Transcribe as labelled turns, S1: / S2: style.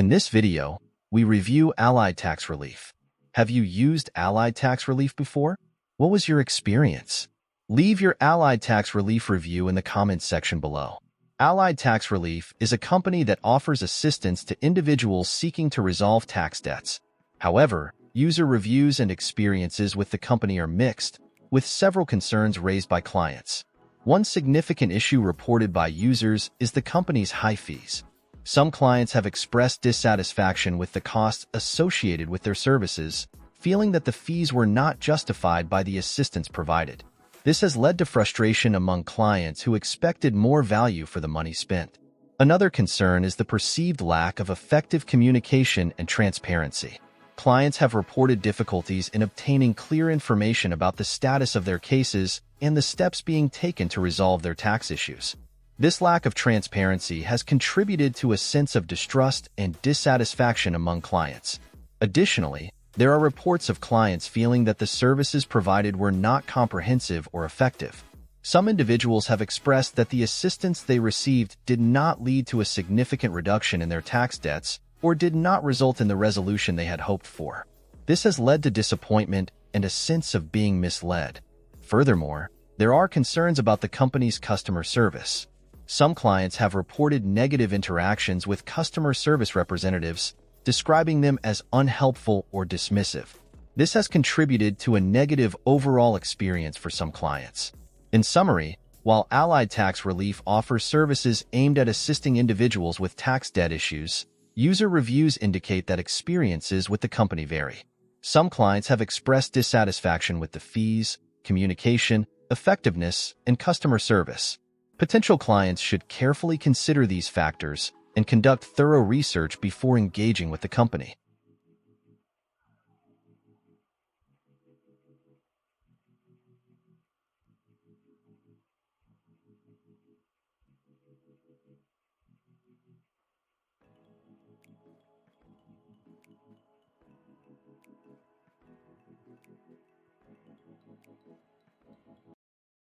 S1: In this video, we review Allied Tax Relief. Have you used Allied Tax Relief before? What was your experience? Leave your Allied Tax Relief review in the comments section below. Allied Tax Relief is a company that offers assistance to individuals seeking to resolve tax debts. However, user reviews and experiences with the company are mixed, with several concerns raised by clients. One significant issue reported by users is the company's high fees. Some clients have expressed dissatisfaction with the costs associated with their services, feeling that the fees were not justified by the assistance provided. This has led to frustration among clients who expected more value for the money spent. Another concern is the perceived lack of effective communication and transparency. Clients have reported difficulties in obtaining clear information about the status of their cases and the steps being taken to resolve their tax issues. This lack of transparency has contributed to a sense of distrust and dissatisfaction among clients. Additionally, there are reports of clients feeling that the services provided were not comprehensive or effective. Some individuals have expressed that the assistance they received did not lead to a significant reduction in their tax debts or did not result in the resolution they had hoped for. This has led to disappointment and a sense of being misled. Furthermore, there are concerns about the company's customer service. Some clients have reported negative interactions with customer service representatives, describing them as unhelpful or dismissive. This has contributed to a negative overall experience for some clients. In summary, while Allied Tax Relief offers services aimed at assisting individuals with tax debt issues, user reviews indicate that experiences with the company vary. Some clients have expressed dissatisfaction with the fees, communication, effectiveness, and customer service. Potential clients should carefully consider these factors and conduct thorough research before engaging with the company.